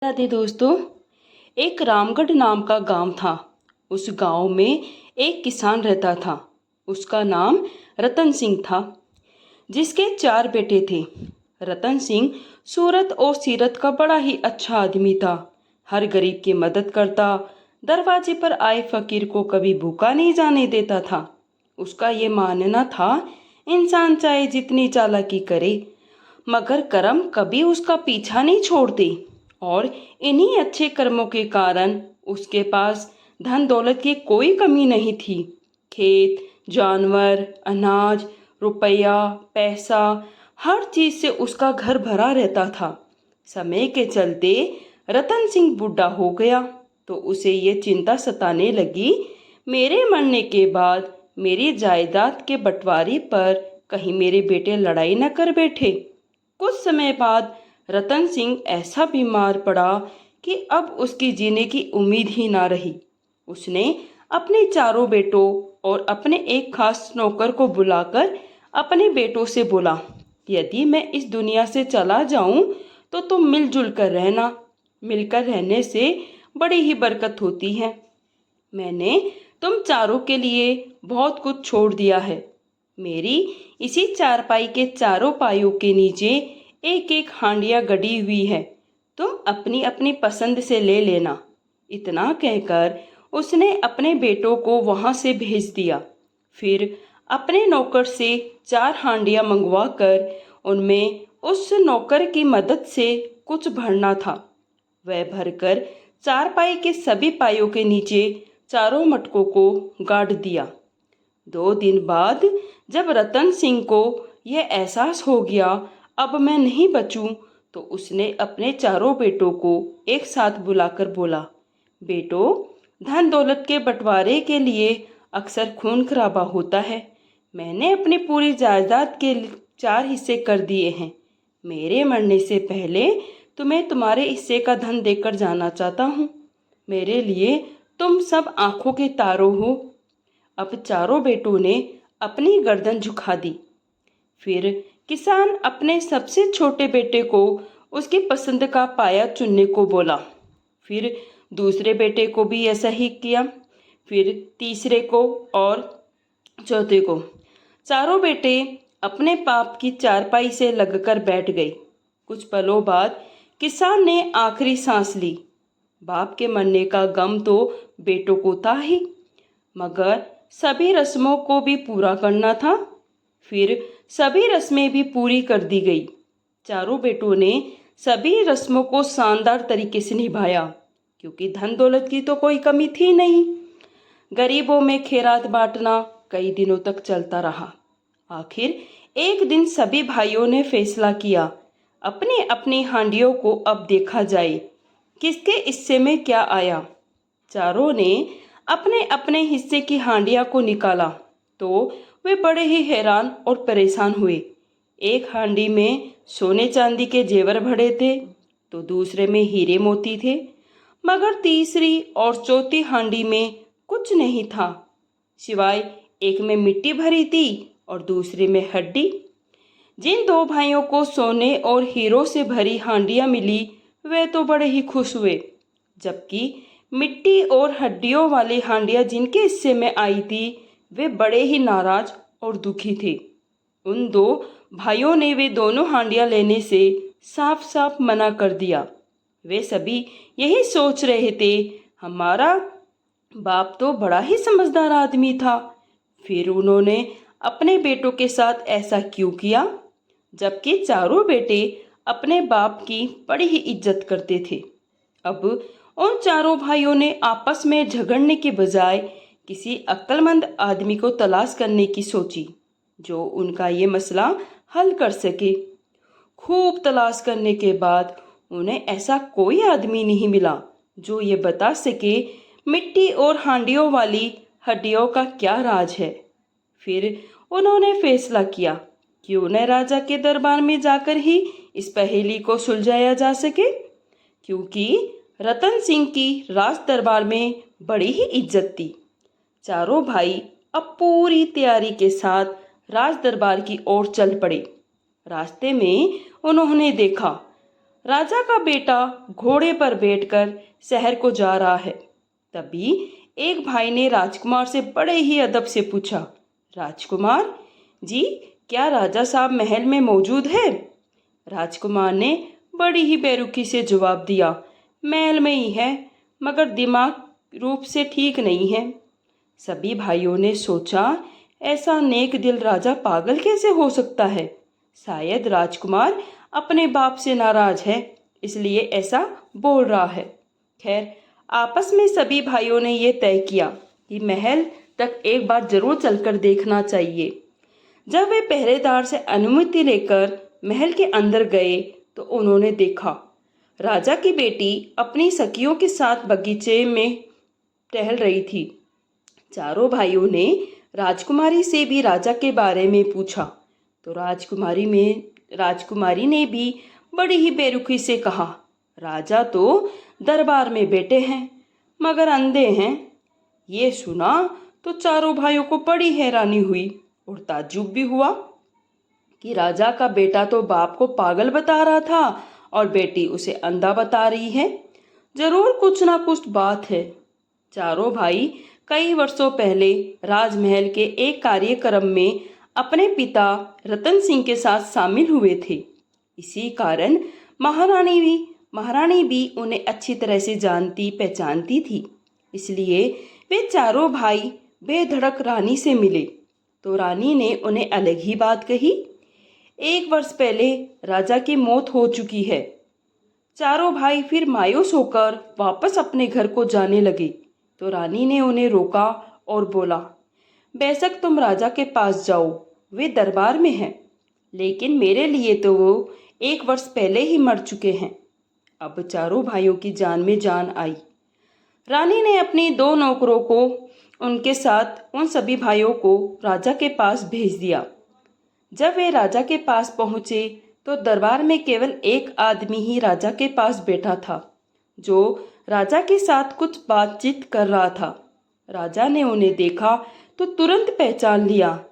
राधे दोस्तों। एक रामगढ़ नाम का गांव था। उस गांव में एक किसान रहता था। उसका नाम रतन सिंह था, जिसके 4 बेटे थे। रतन सिंह सूरत और सीरत का बड़ा ही अच्छा आदमी था। हर गरीब की मदद करता, दरवाजे पर आए फकीर को कभी भूखा नहीं जाने देता था। उसका ये मानना था, इंसान चाहे जितनी चालाकी करे मगर कर्म कभी उसका पीछा नहीं छोड़ते। और इन्हीं अच्छे कर्मों के कारण उसके पास धन दौलत की कोई कमी नहीं थी। खेत, जानवर, अनाज, रुपया, पैसा, हर चीज से उसका घर भरा रहता था। समय के चलते रतन सिंह बूढ़ा हो गया तो उसे ये चिंता सताने लगी, मेरे मरने के बाद मेरी जायदाद के बंटवारे पर कहीं मेरे बेटे लड़ाई न कर बैठे। कुछ समय बाद रतन सिंह ऐसा बीमार पड़ा कि अब उसकी जीने की उम्मीद ही ना रही। उसने अपने 4 बेटों और अपने एक खास नौकर को बुलाकर अपने बेटों से बोला, यदि मैं इस दुनिया से चला जाऊं तो तुम मिलजुल कर रहना। मिलकर रहने से बड़ी ही बरकत होती है। मैंने तुम चारों के लिए बहुत कुछ छोड़ दिया है। मेरी इसी चारपाई के चारों पायों के नीचे एक एक हांडिया गड़ी हुई है। तुम अपनी अपनी पसंद से ले लेना। इतना कहकर उसने अपने बेटों को वहां से भेज दिया। फिर अपने नौकर से 4 हांडियां मंगवा कर उनमें उस नौकर की मदद से कुछ भरना था। वह भरकर चारपाई के सभी पायों के नीचे चारों मटकों को गाड़ दिया। 2 दिन बाद जब रतन सिंह को यह एहसास हो गया अब मैं नहीं बचूं, तो उसने अपने चारों बेटों को एक साथ बुलाकर बोला, बेटो, धन दौलत के बंटवारे के लिए अक्सर खून खराबा होता है। मैंने अपनी पूरी जायदाद के 4 हिस्से कर दिए हैं। मेरे मरने से पहले तुम्हें तुम्हारे हिस्से का धन देकर जाना चाहता हूँ। मेरे लिए तुम सब आंखों के तारों हो। अब चारों बेटों ने अपनी गर्दन झुका दी। फिर किसान अपने सबसे छोटे बेटे को उसकी पसंद का पाया चुनने को बोला। फिर दूसरे बेटे को भी ऐसा ही किया, फिर तीसरे को और चौथे को। चारों बेटे अपने बाप की चारपाई से लगकर बैठ गए। कुछ पलों बाद किसान ने आखिरी सांस ली। बाप के मरने का गम तो बेटों को था ही, मगर सभी रस्मों को भी पूरा करना था। फिर सभी रस्में भी पूरी कर दी गई। चारों बेटों ने सभी रस्मों को शानदार तरीके से निभाया, क्योंकि धन दौलत की तो कोई कमी थी नहीं। गरीबों में खैरात बांटना कई दिनों तक चलता रहा। आखिर एक दिन सभी भाइयों ने फैसला किया, अपनी अपनी हांडियों को अब देखा जाए किसके हिस्से में क्या आया। चारों ने अपने अपने हिस्से की हांडिया को निकाला तो वे बड़े ही हैरान और परेशान हुए। एक हांडी में सोने चांदी के जेवर भरे थे तो दूसरे में हीरे मोती थे, मगर तीसरी और चौथी हांडी में कुछ नहीं था, सिवाय एक में मिट्टी भरी थी और दूसरे में हड्डी। जिन 2 भाइयों को सोने और हीरों से भरी हांडियां मिली वे तो बड़े ही खुश हुए, जबकि मिट्टी और हड्डियों वाली हांडियां जिनके हिस्से में आई थी वे बड़े ही नाराज और दुखी थे। उन 2 भाइयों ने वे दोनों हांडियां लेने से साफ साफ मना कर दिया। वे सभी यही सोच रहे थे, हमारा बाप तो बड़ा ही समझदार आदमी था, फिर उन्होंने अपने बेटों के साथ ऐसा क्यों किया, जबकि चारों बेटे अपने बाप की बड़ी ही इज्जत करते थे। अब उन चारों भाइयों ने आपस में झगड़ने के बजाय किसी अक्लमंद आदमी को तलाश करने की सोची, जो उनका ये मसला हल कर सके। खूब तलाश करने के बाद उन्हें ऐसा कोई आदमी नहीं मिला जो ये बता सके मिट्टी और हांडियों वाली हड्डियों का क्या राज है। फिर उन्होंने फैसला किया, क्यों न राजा के दरबार में जाकर ही इस पहेली को सुलझाया जा सके, क्योंकि रतन सिंह की राज दरबार में बड़ी ही इज्जत थी। चारों भाई अब पूरी तैयारी के साथ राज दरबार की ओर चल पड़े। रास्ते में उन्होंने देखा राजा का बेटा घोड़े पर बैठकर शहर को जा रहा है। तभी एक भाई ने राजकुमार से बड़े ही अदब से पूछा, राजकुमार जी, क्या राजा साहब महल में मौजूद है? राजकुमार ने बड़ी ही बेरुखी से जवाब दिया, महल में ही है, मगर दिमाग रूप से ठीक नहीं है। सभी भाइयों ने सोचा, ऐसा नेक दिल राजा पागल कैसे हो सकता है? शायद राजकुमार अपने बाप से नाराज है, इसलिए ऐसा बोल रहा है। खैर, आपस में सभी भाइयों ने यह तय किया कि महल तक एक बार जरूर चलकर देखना चाहिए। जब वे पहरेदार से अनुमति लेकर महल के अंदर गए तो उन्होंने देखा राजा की बेटी अपनी सखियों के साथ बगीचे में टहल रही थी। चारों भाइयों ने राजकुमारी से भी राजा के बारे में पूछा तो राजकुमारी ने भी बड़ी ही बेरुखी से कहा, राजा तो दरबार में बैठे हैं मगर अंधे हैं। ये सुना तो चारों भाइयों को बड़ी हैरानी हुई और ताज्जुब भी हुआ कि राजा का बेटा तो बाप को पागल बता रहा था और बेटी उसे अंधा बता रही है। जरूर कुछ ना कुछ बात है। चारों भाई कई वर्षों पहले राजमहल के एक कार्यक्रम में अपने पिता रतन सिंह के साथ शामिल हुए थे। इसी कारण महारानी भी उन्हें अच्छी तरह से जानती पहचानती थी। इसलिए वे चारों भाई बेधड़क रानी से मिले तो रानी ने उन्हें अलग ही बात कही। 1 वर्ष पहले राजा की मौत हो चुकी है। चारों भाई फिर मायूस होकर वापस अपने घर को जाने लगे तो रानी ने उन्हें रोका और बोला, बेशक तुम राजा के पास जाओ, वे दरबार में हैं, लेकिन मेरे लिए तो वो 1 वर्ष पहले ही मर चुके हैं। अब चारों भाइयों की जान में जान आई। रानी ने अपनी 2 नौकरों को उनके साथ उन सभी भाइयों को राजा के पास भेज दिया। जब वे राजा के पास पहुंचे तो दरबार में केवल एक आदमी ही राजा के पास बैठा था, जो राजा के साथ कुछ बातचीत कर रहा था। राजा ने उन्हें देखा तो तुरंत पहचान लिया,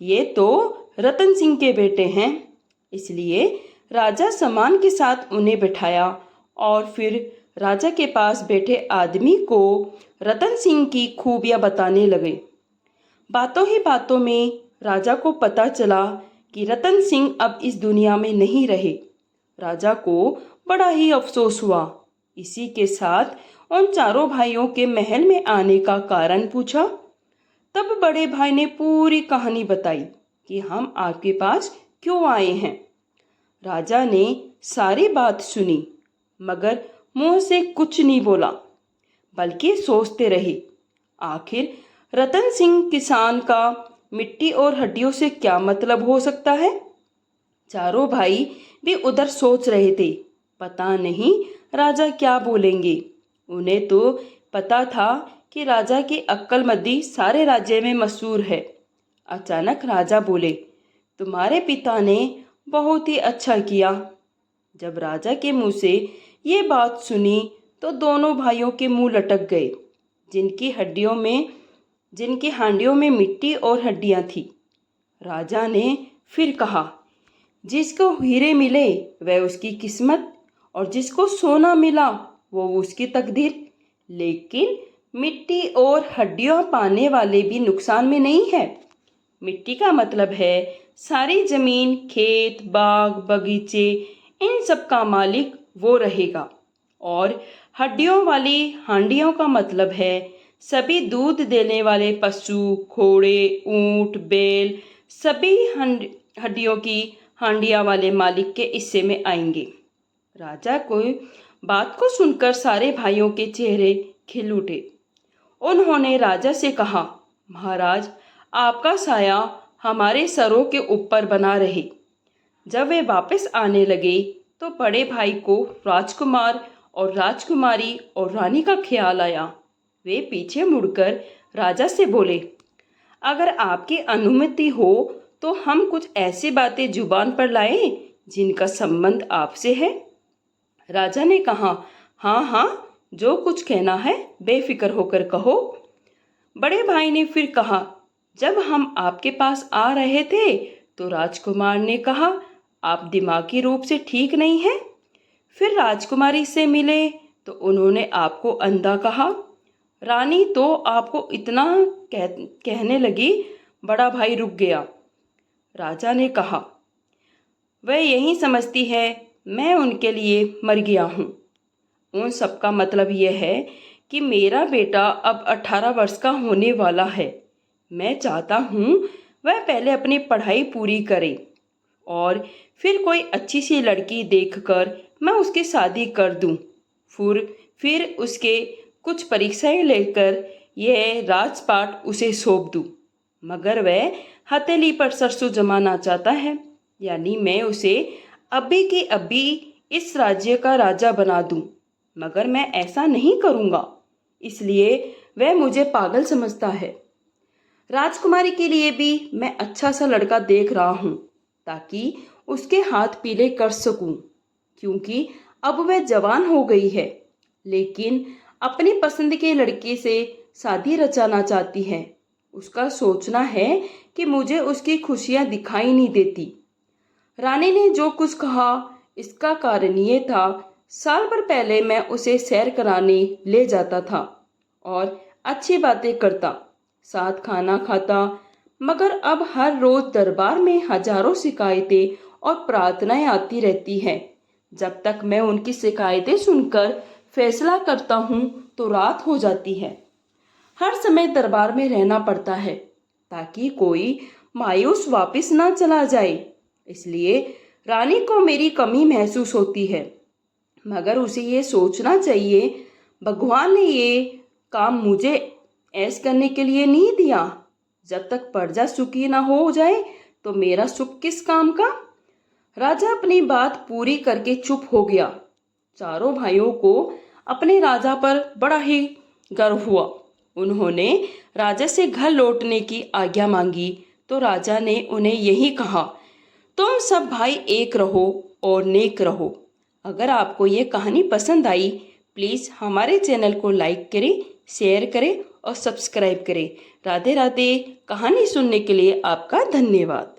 ये तो रतन सिंह के बेटे हैं। इसलिए राजा सम्मान के साथ उन्हें बिठाया और फिर राजा के पास बैठे आदमी को रतन सिंह की खूबियां बताने लगे। बातों ही बातों में राजा को पता चला कि रतन सिंह अब इस दुनिया में नहीं रहे। राजा को बड़ा ही अफसोस हुआ। इसी के साथ उन चारों भाइयों के महल में आने का कारण पूछा। तब बड़े भाई ने पूरी कहानी बताई कि हम आपके पास क्यों आए हैं। राजा ने सारी बात सुनी मगर मुंह से कुछ नहीं बोला, बल्कि सोचते रहे, आखिर रतन सिंह किसान का मिट्टी और हड्डियों से क्या मतलब हो सकता है। चारों भाई भी उधर सोच रहे थे, पता नहीं राजा क्या बोलेंगे। उन्हें तो पता था कि राजा की अक्लमंदी सारे राज्य में मशहूर है। अचानक राजा बोले, तुम्हारे पिता ने बहुत ही अच्छा किया। जब राजा के मुंह से ये बात सुनी तो दोनों भाइयों के मुंह लटक गए। जिनकी हांडियों में मिट्टी और हड्डियां थी। राजा ने फिर कहा, जिसको हीरे मिले वह उसकी किस्मत और जिसको सोना मिला वो उसकी तकदीर, लेकिन मिट्टी और हड्डियां पाने वाले भी नुकसान में नहीं है। मिट्टी का मतलब है सारी जमीन, खेत, बाग, बगीचे, इन सब का मालिक वो रहेगा। और हड्डियों वाली हांडियों का मतलब है सभी दूध देने वाले पशु, घोड़े, ऊंट, बैल, सभी हड्डियों की हांडियां वाले मालिक के हिस्से में आएंगे। राजा को बात को सुनकर सारे भाइयों के चेहरे खिल उठे। उन्होंने राजा से कहा, महाराज, आपका साया हमारे सरों के ऊपर बना रहे। जब वे वापस आने लगे तो बड़े भाई को राजकुमार और राजकुमारी और रानी का ख्याल आया। वे पीछे मुड़कर राजा से बोले, अगर आपकी अनुमति हो तो हम कुछ ऐसी बातें जुबान पर लाएं जिनका संबंध आपसे है। राजा ने कहा, हाँ हाँ, जो कुछ कहना है बेफिक्र होकर कहो। बड़े भाई ने फिर कहा, जब हम आपके पास आ रहे थे तो राजकुमार ने कहा, आप दिमागी रूप से ठीक नहीं हैं। फिर राजकुमारी से मिले तो उन्होंने आपको अंधा कहा। रानी तो आपको इतना कहने लगी, बड़ा भाई रुक गया। राजा ने कहा, वह यही समझती है मैं उनके लिए मर गया हूँ। उन सब का मतलब यह है कि मेरा बेटा अब 18 वर्ष का होने वाला है। मैं चाहता हूँ वह पहले अपनी पढ़ाई पूरी करे और फिर कोई अच्छी सी लड़की देखकर मैं उसकी शादी कर दूँ। फिर उसके कुछ परीक्षाएं लेकर यह राजपाट उसे सौंप दूँ। मगर वह हथेली पर सरसों जमाना चाहता है, यानी मैं उसे अभी के अभी इस राज्य का राजा बना दूँ। मगर मैं ऐसा नहीं करूँगा, इसलिए वह मुझे पागल समझता है। राजकुमारी के लिए भी मैं अच्छा सा लड़का देख रहा हूँ ताकि उसके हाथ पीले कर सकूँ, क्योंकि अब वह जवान हो गई है, लेकिन अपनी पसंद के लड़के से शादी रचाना चाहती है। उसका सोचना है कि मुझे उसकी खुशियाँ दिखाई नहीं देती। रानी ने जो कुछ कहा इसका कारण ये था, साल भर पहले मैं उसे सैर कराने ले जाता था और अच्छी बातें करता, साथ खाना खाता, मगर अब हर रोज दरबार में हजारों शिकायतें और प्रार्थनाएं आती रहती हैं। जब तक मैं उनकी शिकायतें सुनकर फैसला करता हूँ तो रात हो जाती है। हर समय दरबार में रहना पड़ता है ताकि कोई मायूस वापस ना चला जाए। इसलिए रानी को मेरी कमी महसूस होती है, मगर उसे ये सोचना चाहिए भगवान ने ये काम मुझे ऐश करने के लिए नहीं दिया। जब तक प्रजा सुखी ना हो जाए तो मेरा सुख किस काम का। राजा अपनी बात पूरी करके चुप हो गया। चारों भाइयों को अपने राजा पर बड़ा ही गर्व हुआ। उन्होंने राजा से घर लौटने की आज्ञा मांगी तो राजा ने उन्हें यही कहा, तुम सब भाई एक रहो और नेक रहो। अगर आपको ये कहानी पसंद आई, प्लीज़ हमारे चैनल को लाइक करें, शेयर करें और सब्सक्राइब करें। राधे राधे। कहानी सुनने के लिए आपका धन्यवाद।